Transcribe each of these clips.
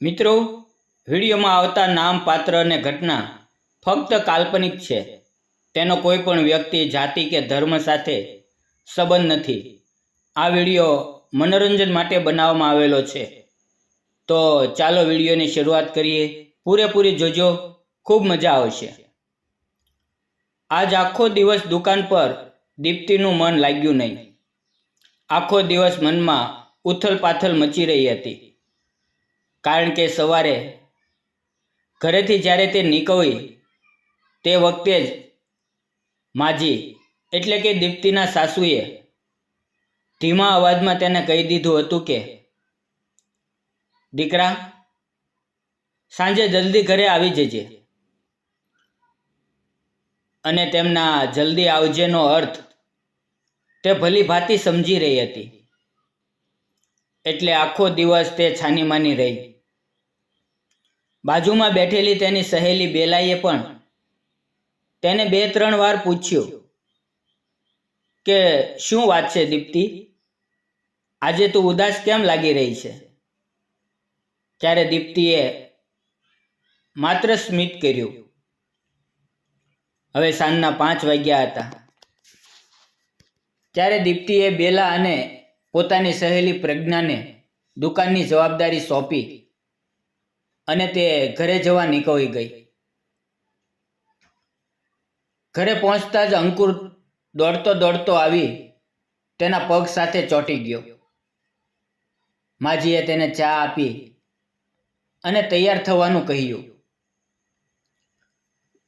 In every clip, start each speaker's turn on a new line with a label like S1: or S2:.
S1: મિત્રો, વિડીયોમાં આવતા નામ, પાત્ર અને ઘટના ફક્ત કાલ્પનિક છે. તેનો કોઈ પણ વ્યક્તિ, જાતિ કે ધર્મ સાથે સંબંધ નથી. આ વિડીયો મનોરંજન માટે બનાવવામાં આવેલો છે. તો ચાલો વિડીયોની શરૂઆત કરીએ. પૂરેપૂરી જોજો, ખૂબ મજા આવશે. આજ આખો દિવસ દુકાન પર દીપ્તિનું મન લાગ્યું નહીં. આખો દિવસ મનમાં ઉથલ-પાથલ મચી રહી હતી. કારણ કે સવારે ઘરેથી જ્યારે તે નીકળી તે વખતે જ માજી એટલે કે દીપ્તિના સાસુએ ધીમા અવાજમાં તેને કહી દીધું હતું કે, દીકરા, સાંજે જલ્દી ઘરે આવી જજે. અને તેમના જલ્દી આવજેનો અર્થ તે ભલી ભાંતિ સમજી રહી હતી. એટલે આખો દિવસ તે છાનીમાની રહી. બાજુમાં બેઠેલી તેની સહેલી બેલાઈએ પણ તેને 2-3 વાર પૂછ્યું કે શું વાત છે દીપ્તિ, આજે તું ઉદાસ કેમ લાગી રહી છે? ત્યારે દીપ્તિએ માત્ર સ્મિત કર્યું. હવે સાંજના 5 વાગ્યા હતા. ત્યારે દીપ્તિએ બેલા અને પોતાની સહેલી પ્રજ્ઞાને દુકાનની જવાબદારી સોંપી અને તે ઘરે જવા નીકળી ગઈ. ઘરે પહોંચતા જ અંકુર દોડતો દોડતો આવી તેના પગ સાથે ચોંટી ગયો. માજીએ તેને ચા આપી અને તૈયાર થવાનું કહ્યું.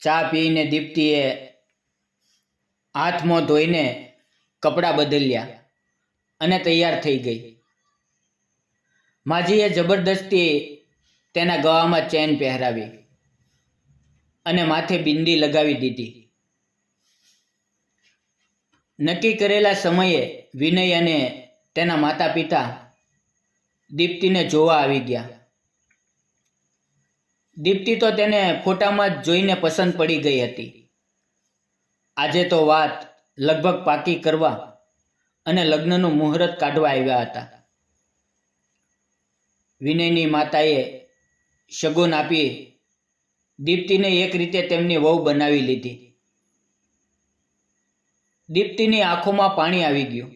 S1: ચા પીને દીપ્તિએ હાથ મોં ધોઈને કપડાં બદલ્યા અને તૈયાર થઈ ગઈ. માજીએ જબરદસ્તી તેના ગળામાં ચેન પહેરાવી અને માથે બિંદી લગાવી દીધી. નક્કી કરેલા સમયે વિનય અને તેના માતા પિતા દીપ્તિને જોવા આવી ગયા. દીપ્તિ તો તેને ફોટામાં જ જોઈને પસંદ પડી ગઈ હતી. આજે તો વાત લગભગ પાકી કરવા અને લગ્નનું મુહૂર્ત કાઢવા આવ્યા હતા. વિનયની માતાએ શગુન આપી દીપ્તિને એક રીતે તેમની વહુ બનાવી લીધી. દીપ્તિની આંખોમાં પાણી આવી ગયું.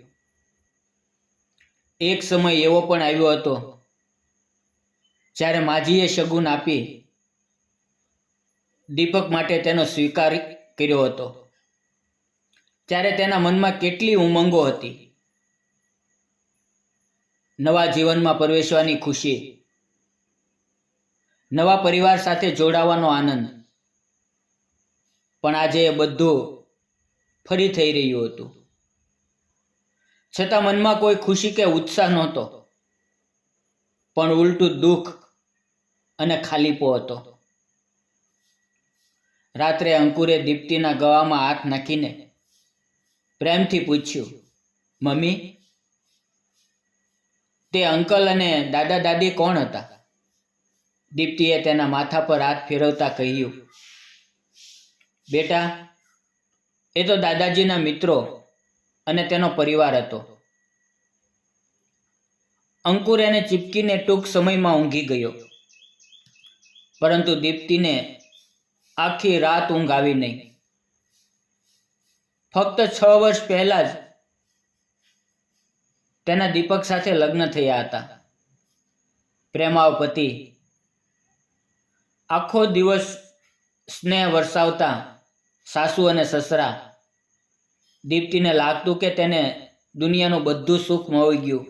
S1: એક સમય એવો પણ આવ્યો હતો જ્યારે માજીએ શગુન આપી દીપક માટે તેનો સ્વીકાર કર્યો હતો. ત્યારે તેના મનમાં કેટલી ઉમંગો હતી. નવા જીવનમાં પ્રવેશવાની ખુશી, નવા પરિવાર સાથે જોડાવાનો આનંદ. પણ આજે એ બધું ફરી થઈ રહ્યું હતું. છતાં મનમાં કોઈ ખુશી કે ઉત્સાહ નહોતો, પણ ઉલટું દુઃખ અને ખાલીપો હતો. રાત્રે અંકુરે દીપ્તિના ગળામાં હાથ નાખીને પ્રેમથી પૂછ્યું, મમ્મી, તે અંકલ અને દાદા દાદી કોણ હતા? દીપ્તિએ તેના માથા પર હાથ ફેરવતા કહ્યું, બેટા, એ તો દાદાજીના મિત્રો અને તેનો પરિવાર હતો. અંકુર એને ચીપકીને ટૂંક સમયમાં ઊંઘી ગયો. પરંતુ દીપ્તિને આખી રાત ઊંઘ આવી નહીં. ફક્ત 6 વર્ષ પહેલા જ તેના દીપક સાથે લગ્ન થયા હતા. પ્રેમાળ પતિ આખો દિવસ સ્નેહ વરસાવતા સાસુ અને સસરા. દીપ્તિને લાગતું કે તેને દુનિયાનું બધું સુખ મળી ગયું.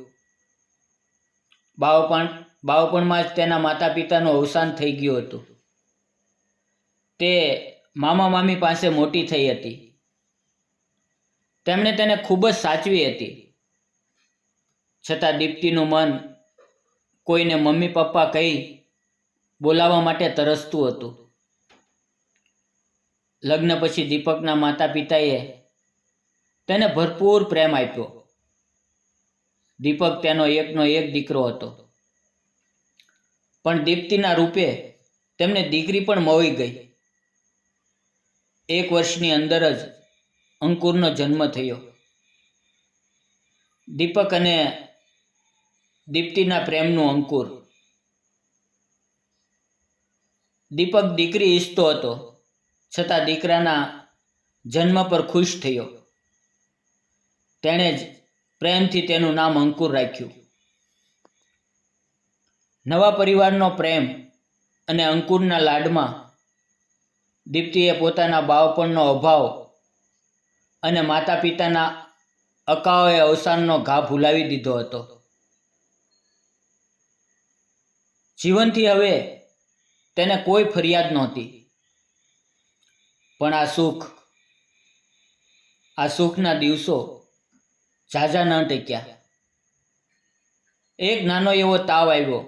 S1: બાળપણમાં જ તેના માતા પિતાનું અવસાન થઈ ગયું હતું. તે મામા મામી પાસે મોટી થઈ હતી. તેમણે તેને ખૂબ જ સાચવી હતી. છતાં દીપ્તિનું મન કોઈને મમ્મી પપ્પા કહી બોલાવવા માટે તરસતું હતું. લગ્ન પછી દીપકના માતા પિતાએ તેને ભરપૂર પ્રેમ આપ્યો. દીપક તેનો એકનો એક દીકરો હતો. પણ દીપ્તિના રૂપે તેમને દીકરી પણ મળી ગઈ. 1 વર્ષની અંદર જ અંકુરનો જન્મ થયો. દીપક અને દીપ્તિના પ્રેમનું અંકુર દીપક દીકરી ઈચ્છતો હતો, છતાં દીકરાના જન્મ પર ખુશ થયો. તેણે જ પ્રેમથી તેનું નામ અંકુર રાખ્યું. નવા પરિવારનો પ્રેમ અને અંકુરના લાડમાં દીપ્તિએ પોતાના બાળપણનો અભાવ અને માતા પિતાના અકાળે અવસાનનો ઘા ભૂલાવી દીધો હતો. જીવનથી હવે તેને કોઈ ફરિયાદ નહોતી. પણ આ સુખના દિવસો ઝાઝા ન ટક્યા. એક નાનો એવો તાવ આવ્યો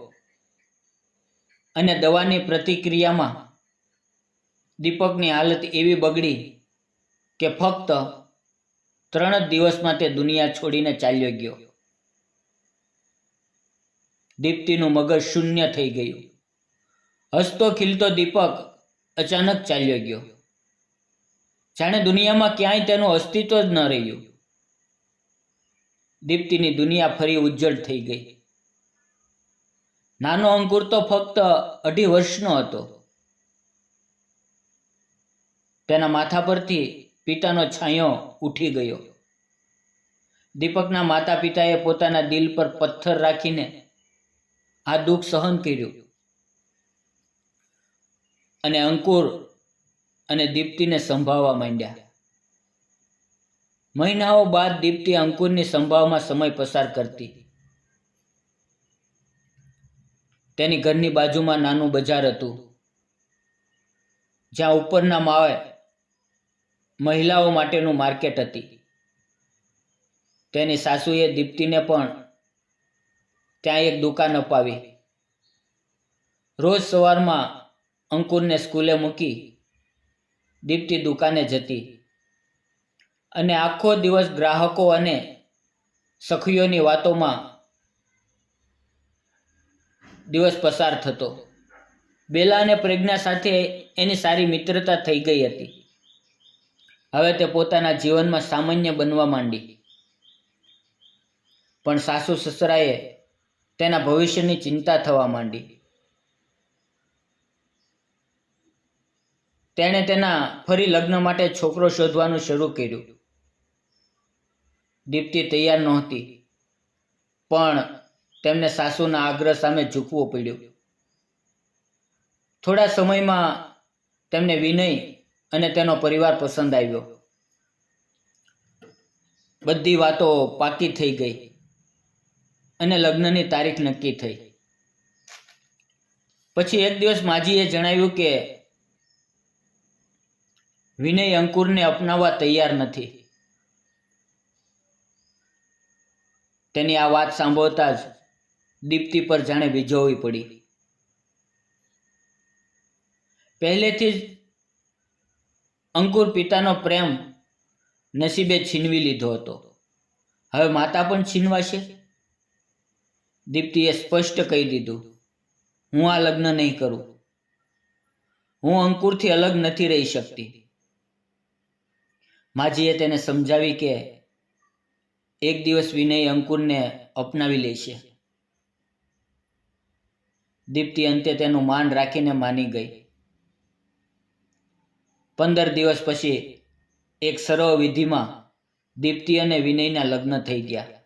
S1: અને દવાની પ્રતિક્રિયામાં દીપકની હાલત એવી બગડી કે ફક્ત 3 જ દિવસમાં તે દુનિયા છોડીને ચાલ્યો ગયો. દીપ્તિનું મગજ શૂન્ય થઈ ગયું. હસતો ખીલતો દીપક અચાનક ચાલ્યો ગયો. જાણે દુનિયામાં ક્યાંય તેનું અસ્તિત્વ જ ન રહ્યું. દીપ્તિની દુનિયા ફરી ઉજ્જડ થઈ ગઈ. નાનો અંકુર તો ફક્ત 2.5 વર્ષનો હતો. તેના માથા પરથી પિતાનો છાંયો ઉઠી ગયો. દીપકના માતા પિતાએ પોતાના દિલ પર પથ્થર રાખીને આ દુઃખ સહન કર્યું અને અંકુર અને દીપ્તિને સંભાળવા માંડ્યા. મહિનાઓ બાદ દીપ્તિ અંકુરની સંભાળમાં સમય પસાર કરતી. તેની ઘરની બાજુમાં નાનું બજાર હતું, જ્યાં ઉપરના માળે મહિલાઓ માટેનું માર્કેટ હતી. તેની સાસુએ દીપ્તિને પણ ત્યાં એક દુકાન અપાવી. રોજ સવારમાં અંકુરને સ્કૂલે મૂકી દીપ્તિ દુકાને જતી અને આખો દિવસ ગ્રાહકો અને સખીઓની વાતોમાં દિવસ પસાર થતો. બેલા અને પ્રજ્ઞા સાથે એની સારી મિત્રતા થઈ ગઈ હતી. હવે તે પોતાના જીવનમાં સામાન્ય બનવા માંડી. પણ સાસુ સસરાએ તેના ભવિષ્યની ચિંતા થવા માંડી. તેણે તેના ફરી લગ્ન માટે છોકરો શોધવાનું શરૂ કર્યું. દીપ્તિ તૈયાર નહોતી, પણ તેમને સાસુના આગ્રહ સામે ઝૂકવું પડ્યું. થોડા સમયમાં તેમને વિનય અને તેનો પરિવાર પસંદ આવ્યો. બધી વાતો પાકી થઈ ગઈ અને લગ્નની તારીખ નક્કી થઈ. પછી એક દિવસ માજીએ જણાવ્યું કે વિનય અંકુરને અપનાવવા તૈયાર નથી. તેની આ વાત સાંભળતા જ દીપ્તિ પર જાણે વીજળી પડી. પહેલેથી જ અંકુર પિતાનો પ્રેમ નસીબે છીનવી લીધો હતો. હવે માતા પણ છીનવાશે. દીપ્તિએ સ્પષ્ટ કહી દીધું, હું આ લગ્ન નહીં કરું. હું અંકુરથી અલગ નથી રહી શકતી. માજીએ તેને સમજાવી કે એક દિવસ વિનય અંકુરને અપનાવી લેશે. દીપ્તિ અંતે તેનું માન રાખીને માની ગઈ. 15 દિવસ પછી એક સરળ વિધિમાં દીપ્તિ અને વિનયના લગ્ન થઈ ગયા.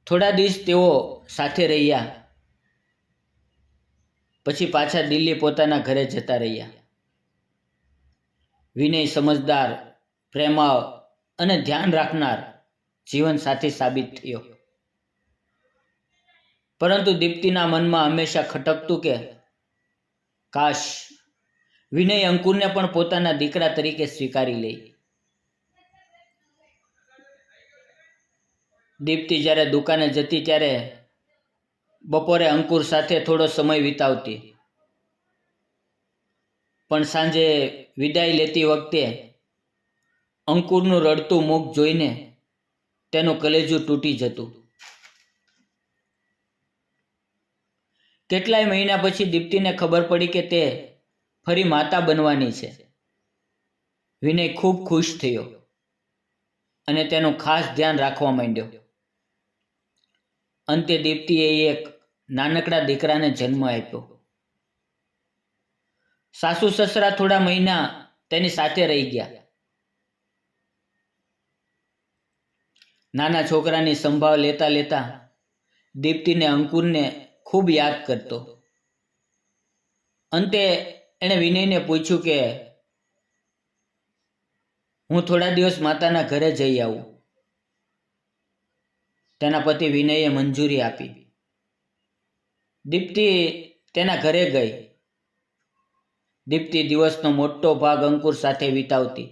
S1: થોડા દિવસ તેઓ સાથે રહ્યા, પછી પાછા દિલ્હી પોતાના ઘરે જતા રહ્યા. વિનય સમજદાર, પ્રેમાળ અને ધ્યાન રાખનાર જીવનસાથી સાબિત થયો. પરંતુ દીપ્તિના મનમાં હંમેશા ખટકતું કે કાશ વિનય અંકુરને પણ પોતાના દીકરા તરીકે સ્વીકારી લે. દીપ્તિ જ્યારે દુકાને જતી ત્યારે બપોરે અંકુર સાથે થોડો સમય વિતાવતી. પણ સાંજે વિદાય લેતી વખતે અંકુરનું રડતું મુખ જોઈને તેનું કલેજું તૂટી જતું. કેટલાય મહિના પછી દીપ્તિને ખબર પડી કે તે ફરી માતા બનવાની છે. વિનય ખૂબ ખુશ થયો અને તેનું ખાસ ધ્યાન રાખવા માંડ્યો. અંતે દીપ્તિએ એક નાનકડા દીકરાને જન્મ આપ્યો. સાસુ સસરા થોડા મહિના તેની સાથે રહી ગયા. નાના છોકરાની સંભાળ લેતા લેતા દીપ્તિને અંકુરને ખૂબ યાદ કરતો. અંતે એણે વિનયને પૂછ્યું કે હું થોડા દિવસ માતાના ઘરે જઈ આવું. તેના પતિ વિનયે મંજૂરી આપી. દીપ્તિ તેના ઘરે ગઈ. દીપ્તિ દિવસનો મોટો ભાગ અંકુર સાથે વિતાવતી.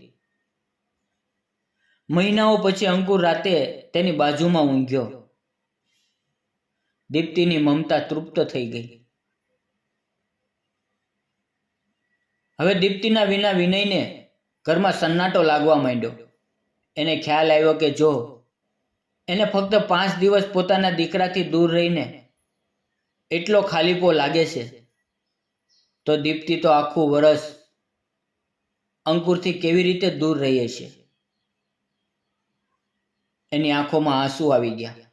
S1: મહિનાઓ પછી અંકુર રાતે તેની બાજુમાં ઊંઘ્યો. દીપ્તિની મમતા તૃપ્ત થઈ ગઈ. હવે દીપ્તિના વિના વિનયને ઘરમાં સન્નાટો લાગવા માંડ્યો. એને ખ્યાલ આવ્યો કે જો એને ફક્ત 5 દિવસ પોતાના દીકરાથી દૂર રહીને એટલો ખાલીપો લાગે છે તો દીપ્તિ તો આખું વરસ અંકુરથી કેવી રીતે દૂર રહી છે. એની આંખોમાં આંસુ આવી ગયા.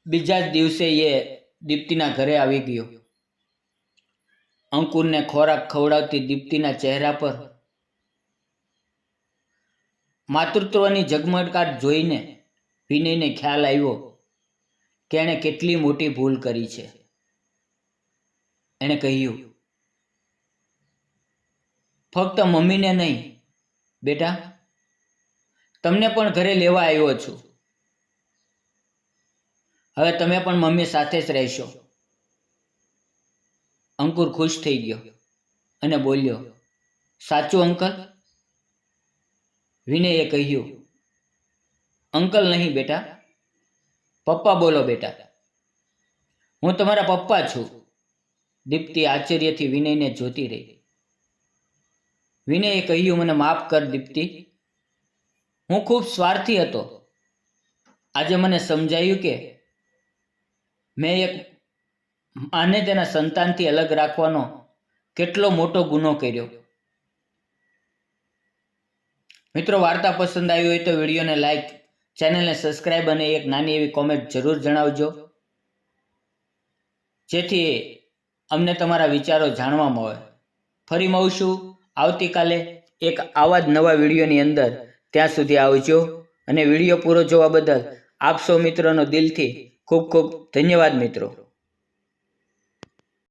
S1: બીજા જ દિવસે એ દીપ્તિના ઘરે આવી ગયો. અંકુરને ખોરાક ખવડાવતી દીપ્તિના ચહેરા પર માતૃત્વની ઝગમગાટ જોઈને વિનયને ખ્યાલ આવ્યો કે એણે કેટલી મોટી ભૂલ કરી છે. એણે કહ્યું, ફક્ત મમ્મીને નહીં બેટા, તમને પણ ઘરે લેવા આવ્યો છું. હવે તમે પણ મમ્મી સાથે જ રહેશો. અંકુર ખુશ થઈ ગયો અને બોલ્યો, સાચું અંકલ? વિનયે કહ્યું, અંકલ નહીં બેટા, પપ્પા બોલો બેટા. હું તમારા પપ્પા છું. દીપ્તિ આશ્ચર્યથી વિનયને જોતી રહી. વિનયે કહ્યું, મને માફ કર દીપ્તિ, હું ખૂબ સ્વાર્થી હતો. આજે મને સમજાયું કે મેં એક માને તેના સંતાનથી અલગ રાખવાનો કેટલો મોટો ગુનો કર્યો. મિત્રો, વાર્તા પસંદ આવી હોય તો વિડીયોને લાઈક, ચેનલને સબસ્ક્રાઈબ અને એક નાની એવી કોમેન્ટ જરૂર જણાવજો, જેથી અમને તમારા વિચારો જાણવા મળે. ફરી મળશું આવતીકાલે એક આવા જ નવા વિડીયોની અંદર. ત્યાં સુધી આવજો અને વિડીયો પૂરો જોવા બદલ આપ સૌ મિત્રોનો દિલથી ખૂબ ખૂબ ધન્યવાદ મિત્રો.